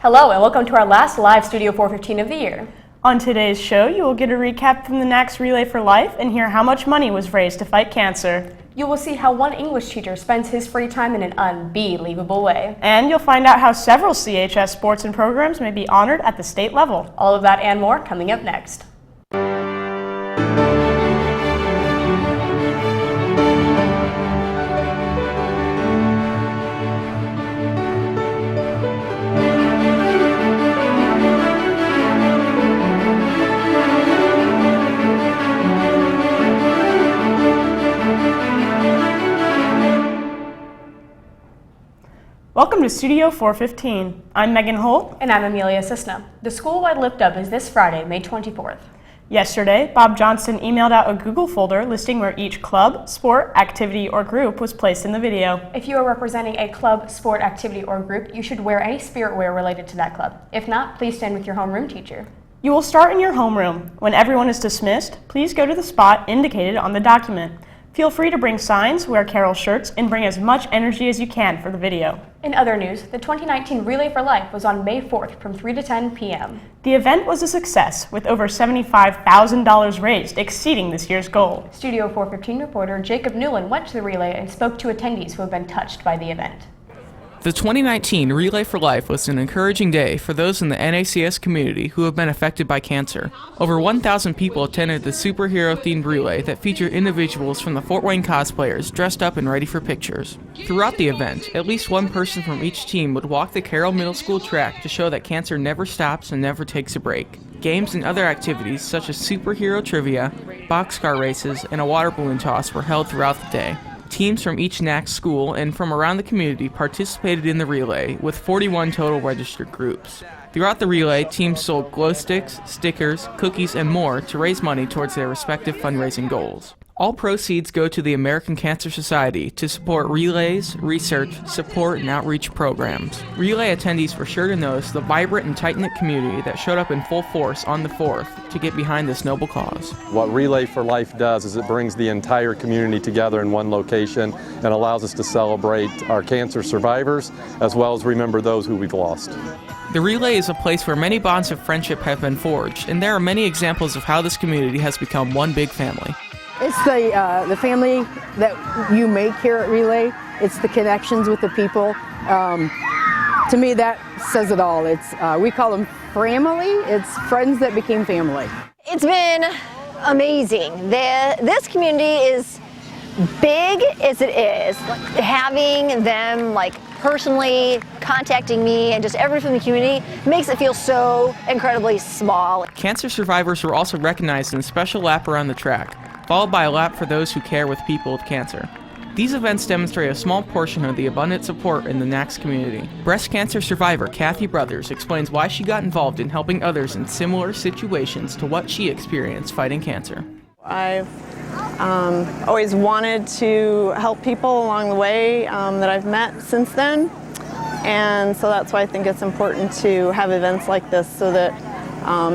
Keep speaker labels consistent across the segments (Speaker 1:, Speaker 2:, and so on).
Speaker 1: Hello and welcome to our last live Studio 415 of the year.
Speaker 2: On today's show, you will get a recap from the NACS Relay for Life and hear how much money was raised to fight cancer.
Speaker 1: You will see how one English teacher spends his free time in an unbelievable way.
Speaker 2: And you'll find out how several CHS sports and programs may be honored at the state level.
Speaker 1: All of that and more coming up next.
Speaker 2: Welcome to Studio 415. I'm Megan Holt.
Speaker 1: And I'm Amelia Cisna. The school-wide lift-up is this Friday, May 24th.
Speaker 2: Yesterday, Bob Johnson emailed out a Google folder listing where each club, sport, activity, or group was placed in the video.
Speaker 1: If you are representing a club, sport, activity, or group, you should wear any spirit wear related to that club. If not, please stand with your homeroom teacher.
Speaker 2: You will start in your homeroom. When everyone is dismissed, please go to the spot indicated on the document. Feel free to bring signs, wear Carroll shirts, and bring as much energy as you can for the video.
Speaker 1: In other news, the 2019 Relay for Life was on May 4th from 3 to 10 p.m.
Speaker 2: The event was a success, with over $75,000 raised, exceeding this year's goal.
Speaker 1: Studio 415 reporter Jacob Newland went to the relay and spoke to attendees who have been touched by the event.
Speaker 3: The 2019 Relay for Life was an encouraging day for those in the NACS community who have been affected by cancer. Over 1,000 people attended the superhero-themed relay that featured individuals from the Fort Wayne cosplayers dressed up and ready for pictures. Throughout the event, at least one person from each team would walk the Carroll Middle School track to show that cancer never stops and never takes a break. Games and other activities such as superhero trivia, boxcar races, and a water balloon toss were held throughout the day. Teams from each NACS school and from around the community participated in the relay, with 41 total registered groups. Throughout the relay, teams sold glow sticks, stickers, cookies, and more to raise money towards their respective fundraising goals. All proceeds go to the American Cancer Society to support relays, research, support, and outreach programs. Relay attendees were sure to notice the vibrant and tight-knit community that showed up in full force on the 4th to get behind this noble cause.
Speaker 4: What Relay for Life does is it brings the entire community together in one location and allows us to celebrate our cancer survivors as well as remember those who we've lost.
Speaker 3: The relay is a place where many bonds of friendship have been forged, and there are many examples of how this community has become one big family.
Speaker 5: It's the family that you make here at Relay. It's the connections with the people. To me, that says it all. It's we call them family. It's friends that became family.
Speaker 6: It's been amazing. This community is big as it is. Having them personally contacting me and just everyone from the community makes it feel so incredibly small.
Speaker 3: Cancer survivors were also recognized in a special lap around the track, followed by a lap for those who care with people with cancer. These events demonstrate a small portion of the abundant support in the NACS community. Breast cancer survivor Kathy Brothers explains why she got involved in helping others in similar situations to what she experienced fighting cancer.
Speaker 7: I've always wanted to help people along the way that I've met since then, and so that's why I think it's important to have events like this so that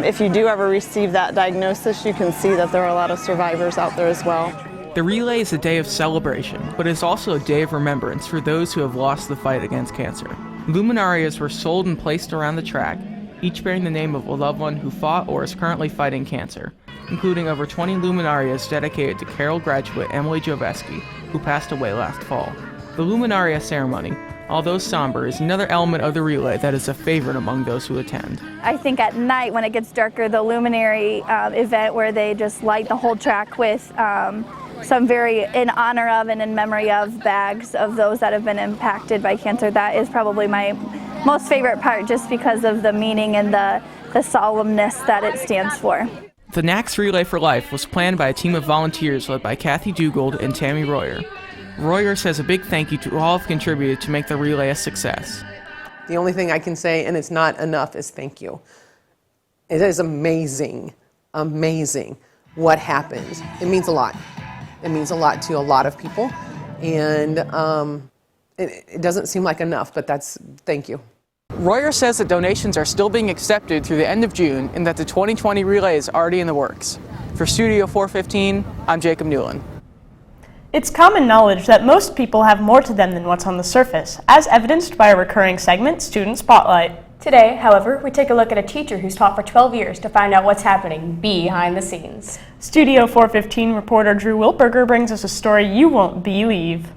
Speaker 7: if you do ever receive that diagnosis, you can see that there are a lot of survivors out there as well.
Speaker 3: The relay is a day of celebration, but it's also a day of remembrance for those who have lost the fight against cancer. Luminarias were sold and placed around the track, each bearing the name of a loved one who fought or is currently fighting cancer, including over 20 luminarias dedicated to Carroll graduate Emily Joveski, who passed away last fall. The luminaria ceremony, although somber, is another element of the relay that is a favorite among those who attend.
Speaker 8: I think at night when it gets darker, the luminary event where they just light the whole track with some very in honor of and in memory of bags of those that have been impacted by cancer, that is probably my most favorite part just because of the meaning and the solemnness that it stands for.
Speaker 3: The NACS Relay for Life was planned by a team of volunteers led by Kathy Dugold and Tammy Royer. Royer says a big thank you to all who contributed to make the relay a success.
Speaker 9: The only thing I can say, and it's not enough, is thank you. It is amazing, amazing what happens. It means a lot. It means a lot to a lot of people, and it doesn't seem like enough, but thank you.
Speaker 3: Royer says that donations are still being accepted through the end of June and that the 2020 relay is already in the works. For Studio 415, I'm Jacob Newland.
Speaker 2: It's common knowledge that most people have more to them than what's on the surface, as evidenced by a recurring segment, Student Spotlight.
Speaker 1: Today, however, we take a look at a teacher who's taught for 12 years to find out what's happening behind the scenes.
Speaker 2: Studio 415 reporter Drew Wiltberger brings us a story you won't believe.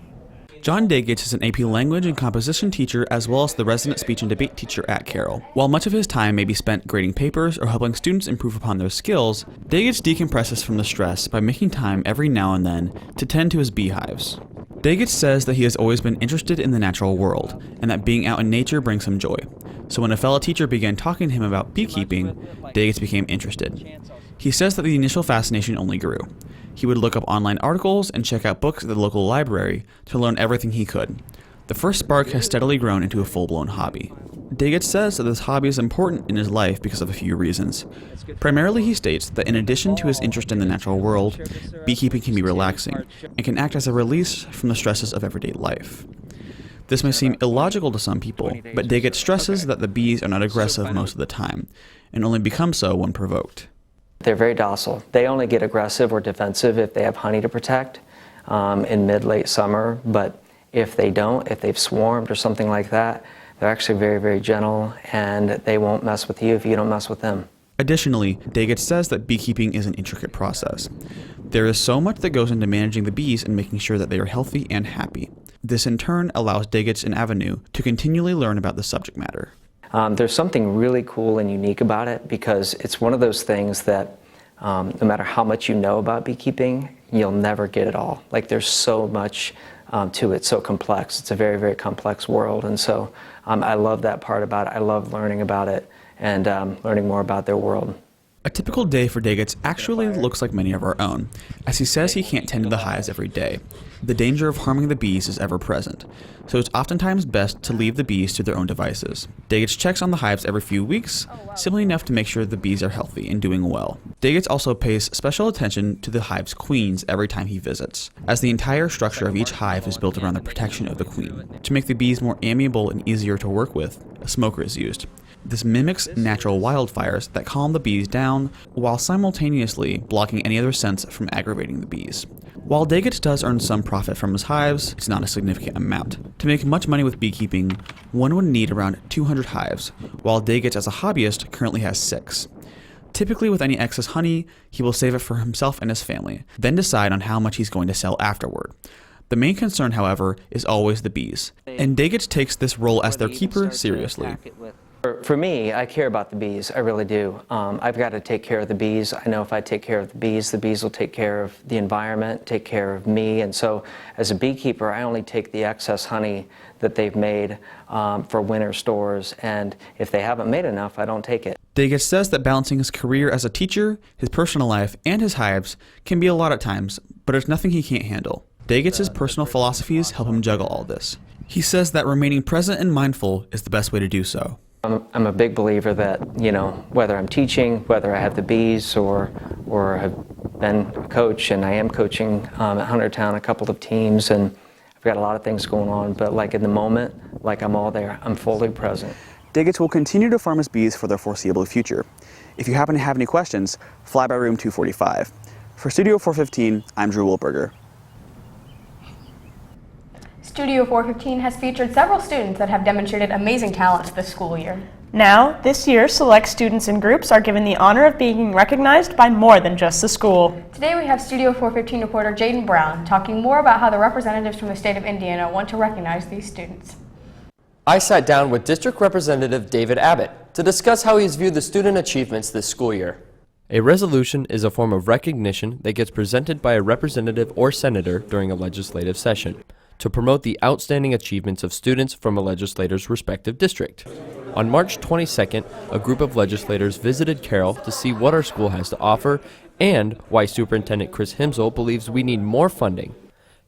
Speaker 10: John Dagich is an AP language and composition teacher as well as the resident speech and debate teacher at Carroll. While much of his time may be spent grading papers or helping students improve upon their skills, Dagich decompresses from the stress by making time every now and then to tend to his beehives. Dagich says that he has always been interested in the natural world and that being out in nature brings him joy. So when a fellow teacher began talking to him about beekeeping, Dagich became interested. He says that the initial fascination only grew. He would look up online articles and check out books at the local library to learn everything he could. The first spark has steadily grown into a full-blown hobby. Dagich says that this hobby is important in his life because of a few reasons. Primarily, he states that in addition to his interest in the natural world, beekeeping can be relaxing and can act as a release from the stresses of everyday life. This may seem illogical to some people, but Dagich stresses that the bees are not aggressive most of the time, and only become so when provoked.
Speaker 11: They're very docile. They only get aggressive or defensive if they have honey to protect in mid-late summer, but if they don't, if they've swarmed or something like that, they're actually very, very gentle, and they won't mess with you if you don't mess with them.
Speaker 10: Additionally, Dagich says that beekeeping is an intricate process. There is so much that goes into managing the bees and making sure that they are healthy and happy. This in turn allows Dagich an avenue to continually learn about the subject matter.
Speaker 11: There's something really cool and unique about it because it's one of those things that no matter how much you know about beekeeping, you'll never get it all. Like there's so much to it, so complex. It's a very, very complex world, and so I love that part about it. I love learning about it and learning more about their world.
Speaker 10: A typical day for Dagich actually looks like many of our own, as he says he can't tend to the hives every day. The danger of harming the bees is ever present, so it's oftentimes best to leave the bees to their own devices. Dagich checks on the hives every few weeks, simply enough to make sure the bees are healthy and doing well. Dagich also pays special attention to the hive's queens every time he visits, as the entire structure of each hive is built around the protection of the queen. To make the bees more amiable and easier to work with, a smoker is used. This mimics natural wildfires that calm the bees down while simultaneously blocking any other scents from aggravating the bees. While Dagich does earn some profit from his hives, it's not a significant amount. To make much money with beekeeping, one would need around 200 hives, while Dagich as a hobbyist currently has 6. Typically with any excess honey, he will save it for himself and his family, then decide on how much he's going to sell afterward. The main concern, however, is always the bees, and Dagich takes this role as their keeper seriously.
Speaker 11: For me, I care about the bees, I really do. I've got to take care of the bees. I know if I take care of the bees will take care of the environment, take care of me, and so as a beekeeper, I only take the excess honey that they've made for winter stores, and if they haven't made enough, I don't take it.
Speaker 10: Dagich says that balancing his career as a teacher, his personal life, and his hives can be a lot at times, but it's nothing he can't handle. Dagich's personal philosophies help him juggle all this. He says that remaining present and mindful is the best way to do so.
Speaker 11: I'm a big believer that, whether I'm teaching, whether I have the bees or have been a coach, and I am coaching at Huntertown a couple of teams, and I've got a lot of things going on, but like in the moment, like I'm all there, I'm fully present.
Speaker 10: Dagich will continue to farm his bees for the foreseeable future. If you happen to have any questions, fly by room 245. For Studio 415, I'm Drew Wiltberger.
Speaker 1: Studio 415 has featured several students that have demonstrated amazing talents this school year.
Speaker 2: Now, this year, select students and groups are given the honor of being recognized by more than just the school.
Speaker 1: Today we have Studio 415 reporter Jaden Brown talking more about how the representatives from the state of Indiana want to recognize these students.
Speaker 12: I sat down with District Representative David Abbott to discuss how he's viewed the student achievements this school year. A resolution is a form of recognition that gets presented by a representative or senator during a legislative session to promote the outstanding achievements of students from a legislator's respective district. On March 22nd, a group of legislators visited Carroll to see what our school has to offer and why Superintendent Chris Himsel believes we need more funding.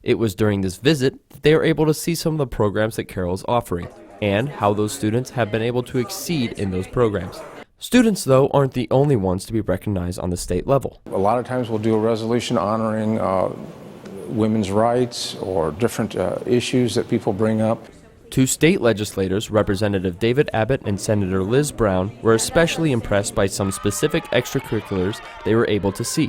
Speaker 12: It was during this visit that they were able to see some of the programs that Carroll is offering and how those students have been able to exceed in those programs. Students, though, aren't the only ones to be recognized on the state level.
Speaker 13: A lot of times we'll do a resolution honoring women's rights or different issues that people bring up.
Speaker 12: Two state legislators, Representative David Abbott and Senator Liz Brown, were especially impressed by some specific extracurriculars they were able to see.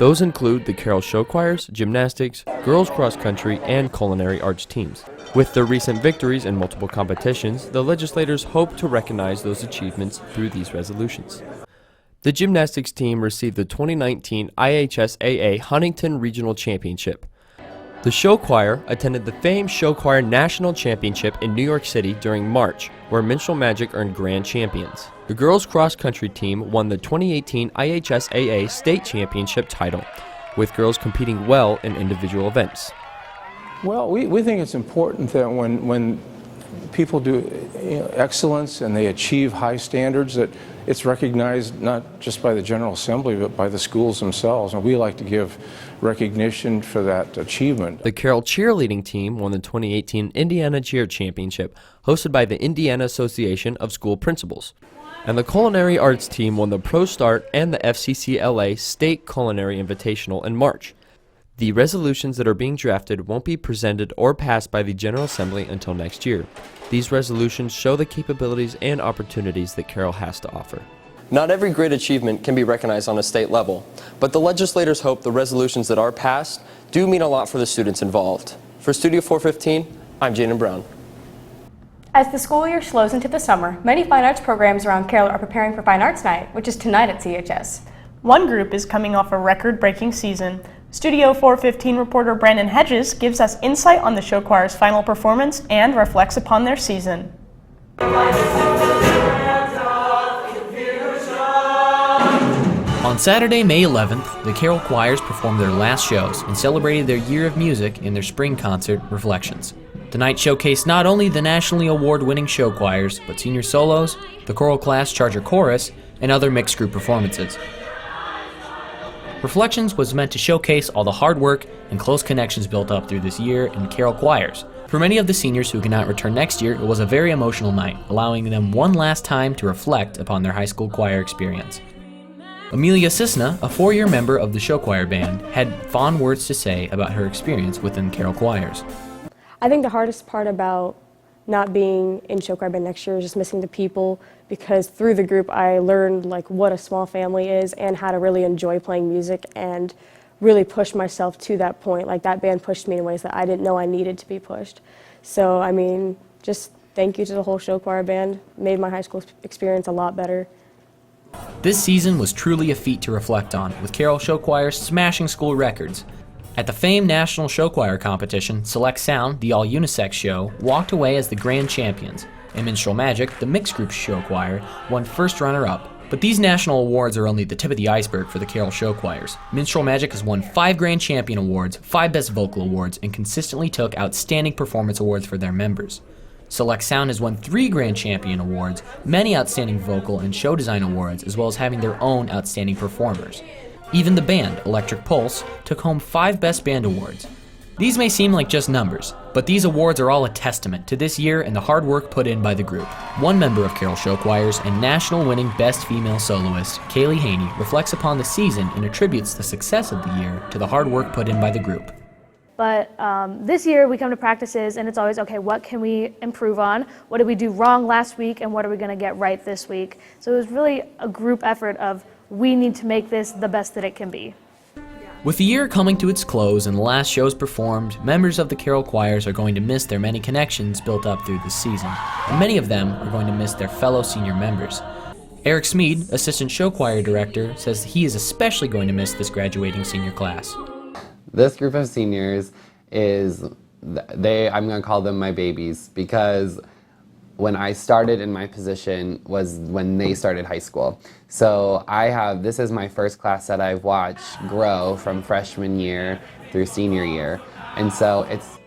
Speaker 12: Those include the Carroll Show Choirs, gymnastics, girls cross country, and culinary arts teams. With their recent victories in multiple competitions, the legislators hope to recognize those achievements through these resolutions. The gymnastics team received the 2019 IHSAA Huntington Regional Championship. The show choir attended the famed Show Choir National Championship in New York City during March, where Minstrel Magic earned grand champions. The girls cross country team won the 2018 IHSAA State Championship title, with girls competing well in individual events.
Speaker 13: Well, we think it's important that when people do excellence and they achieve high standards, that it's recognized not just by the General Assembly but by the schools themselves, and we like to give recognition for that achievement.
Speaker 12: The Carroll cheerleading team won the 2018 Indiana Cheer Championship, hosted by the Indiana Association of School Principals. And the culinary arts team won the Pro Start and the FCCLA State Culinary Invitational in March. The resolutions that are being drafted won't be presented or passed by the General Assembly until next year. These resolutions show the capabilities and opportunities that Carroll has to offer.
Speaker 14: Not every great achievement can be recognized on a state level, but the legislators hope the resolutions that are passed do mean a lot for the students involved. For Studio 415, I'm Jaden Brown.
Speaker 1: As the school year slows into the summer, many fine arts programs around Carroll are preparing for Fine Arts Night, which is tonight at CHS.
Speaker 2: One group is coming off a record-breaking season. Studio 415 reporter Brandon Hedges gives us insight on the show choir's final performance and reflects upon their season.
Speaker 15: On Saturday, May 11th, the Carroll choirs performed their last shows and celebrated their year of music in their spring concert, Reflections. Tonight showcased not only the nationally award-winning show choirs, but senior solos, the choral class Charger Chorus, and other mixed group performances. Reflections was meant to showcase all the hard work and close connections built up through this year in Carroll choirs. For many of the seniors who cannot return next year, it was a very emotional night, allowing them one last time to reflect upon their high school choir experience. Amelia Cisna, a 4-year member of the show choir band, had fond words to say about her experience within Carroll choirs.
Speaker 16: I think the hardest part about not being in show choir band next year is just missing the people, because through the group I learned what a small family is and how to really enjoy playing music and really push myself to that point. That band pushed me in ways that I didn't know I needed to be pushed. So I mean, just thank you to the whole show choir band. Made my high school experience a lot better.
Speaker 15: This season was truly a feat to reflect on, with Carroll show choirs smashing school records. At the famed National Show Choir Competition, Select Sound, the all-unisex show, walked away as the grand champions, and Minstrel Magic, the mixed group show choir, won first runner-up. But these national awards are only the tip of the iceberg for the Carroll show choirs. Minstrel Magic has won 5 Grand Champion Awards, 5 Best Vocal Awards, and consistently took Outstanding Performance Awards for their members. Select Sound has won 3 Grand Champion Awards, many Outstanding Vocal and Show Design Awards, as well as having their own Outstanding Performers. Even the band, Electric Pulse, took home 5 Best Band Awards. These may seem like just numbers, but these awards are all a testament to this year and the hard work put in by the group. One member of Carroll Show Choirs and national winning Best Female Soloist, Kaylee Haney, reflects upon the season and attributes the success of the year to the hard work put in by the group.
Speaker 17: But this year we come to practices and it's always, okay, what can we improve on? What did we do wrong last week and what are we going to get right this week? So it was really a group effort of, we need to make this the best that it can be.
Speaker 15: With the year coming to its close and the last shows performed, members of the Carroll choirs are going to miss their many connections built up through this season, and many of them are going to miss their fellow senior members. Eric Smead, assistant show choir director, says he is especially going to miss this graduating senior class.
Speaker 18: This group of seniors I'm going to call them my babies, because when I started in my position was when they started high school. So this is my first class that I've watched grow from freshman year through senior year. And so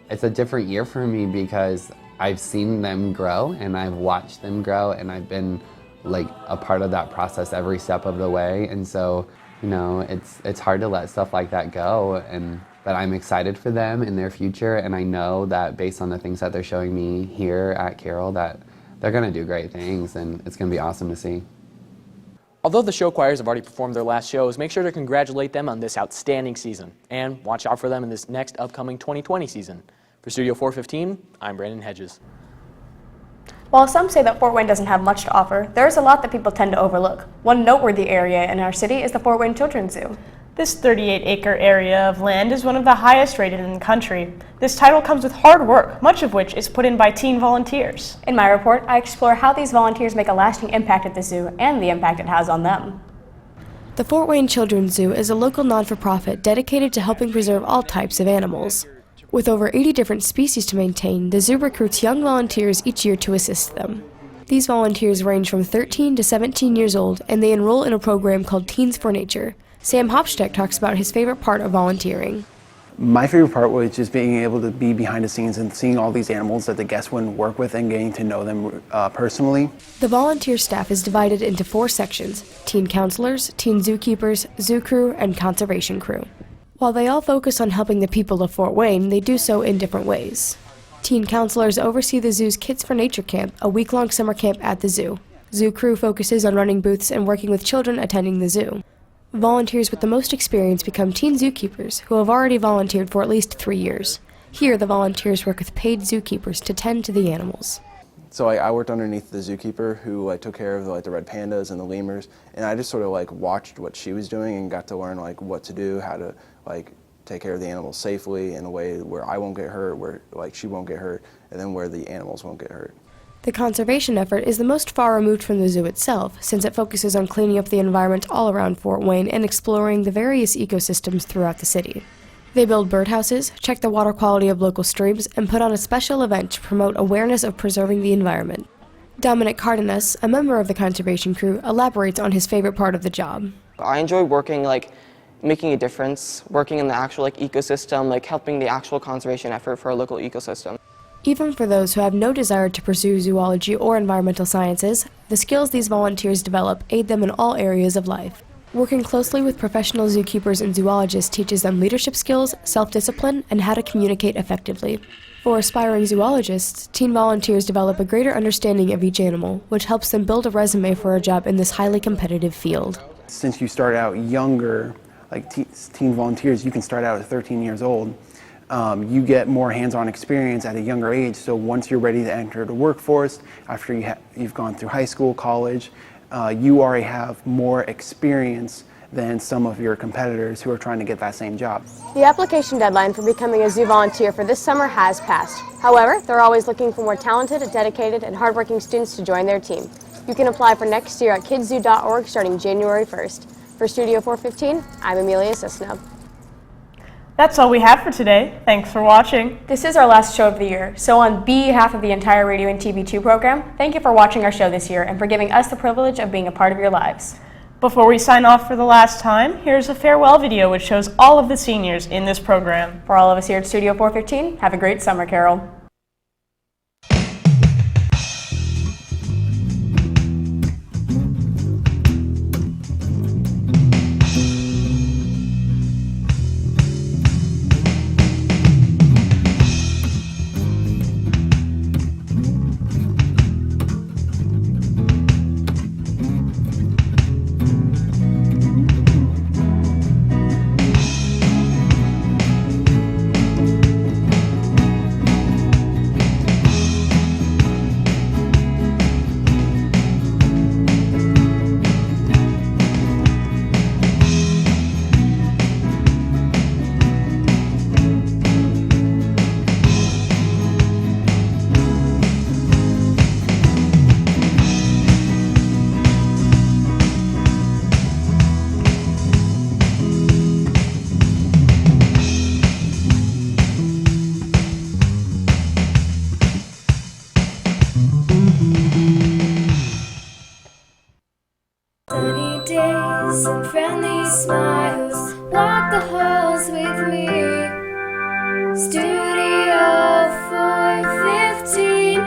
Speaker 18: it's a different year for me because I've seen them grow and I've watched them grow and I've been a part of that process every step of the way. And so, it's hard to let stuff like that go, but I'm excited for them in their future, and I know that based on the things that they're showing me here at Carroll that they're going to do great things, and it's going to be awesome to see.
Speaker 19: Although the show choirs have already performed their last shows, make sure to congratulate them on this outstanding season, and watch out for them in this next upcoming 2020 season. For Studio 415, I'm Brandon Hedges.
Speaker 1: While some say that Fort Wayne doesn't have much to offer, there is a lot that people tend to overlook. One noteworthy area in our city is the Fort Wayne Children's Zoo.
Speaker 2: This 38-acre area of land is one of the highest rated in the country. This title comes with hard work, much of which is put in by teen volunteers.
Speaker 1: In my report, I explore how these volunteers make a lasting impact at the zoo and the impact it has on them.
Speaker 20: The Fort Wayne Children's Zoo is a local non-for-profit dedicated to helping preserve all types of animals. With over 80 different species to maintain, the zoo recruits young volunteers each year to assist them. These volunteers range from 13 to 17 years old, and they enroll in a program called Teens for Nature. Sam Hopstedt talks about his favorite part of volunteering.
Speaker 21: My favorite part was just being able to be behind the scenes and seeing all these animals that the guests wouldn't work with and getting to know them personally.
Speaker 20: The volunteer staff is divided into 4 sections: teen counselors, teen zookeepers, zoo crew, and conservation crew. While they all focus on helping the people of Fort Wayne, they do so in different ways. Teen counselors oversee the zoo's Kids for Nature camp, a week-long summer camp at the zoo. Zoo crew focuses on running booths and working with children attending the zoo. Volunteers with the most experience become teen zookeepers, who have already volunteered for at least 3 years. Here, the volunteers work with paid zookeepers to tend to the animals.
Speaker 22: So I worked underneath the zookeeper who took care of the red pandas and the lemurs, and I just sort of watched what she was doing and got to learn what to do, how to take care of the animals safely in a way where I won't get hurt, where she won't get hurt, and then where the animals won't get hurt.
Speaker 20: The conservation effort is the most far removed from the zoo itself, since it focuses on cleaning up the environment all around Fort Wayne and exploring the various ecosystems throughout the city. They build birdhouses, check the water quality of local streams, and put on a special event to promote awareness of preserving the environment. Dominic Cardenas, a member of the conservation crew, elaborates on his favorite part of the job.
Speaker 23: I enjoy working, making a difference, working in the actual ecosystem, helping the actual conservation effort for a local ecosystem.
Speaker 20: Even for those who have no desire to pursue zoology or environmental sciences, the skills these volunteers develop aid them in all areas of life. Working closely with professional zookeepers and zoologists teaches them leadership skills, self-discipline, and how to communicate effectively. For aspiring zoologists, teen volunteers develop a greater understanding of each animal, which helps them build a resume for a job in this highly competitive field.
Speaker 21: Since you start out younger, teen volunteers, you can start out at 13 years old. You get more hands-on experience at a younger age, so once you're ready to enter the workforce, after you've gone through high school, college, you already have more experience than some of your competitors who are trying to get that same job.
Speaker 16: The application deadline for becoming a zoo volunteer for this summer has passed. However, they're always looking for more talented, dedicated, and hardworking students to join their team. You can apply for next year at kidszoo.org starting January 1st. For Studio 415, I'm Amelia Sisnub.
Speaker 2: That's all we have for today. Thanks for watching.
Speaker 1: This is our last show of the year, so on behalf of the entire Radio and TV2 program, thank you for watching our show this year and for giving us the privilege of being a part of your lives.
Speaker 2: Before we sign off for the last time, here's a farewell video which shows all of the seniors in this program.
Speaker 1: For all of us here at Studio 415, have a great summer, Carroll.
Speaker 24: Sunny days and friendly smiles, walk the halls with me. Studio 415.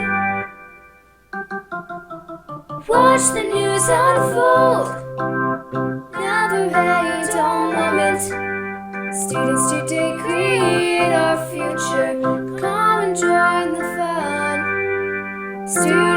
Speaker 24: Watch the news unfold. Never a dull moment. Students today create our future. Come and join the fun. Studio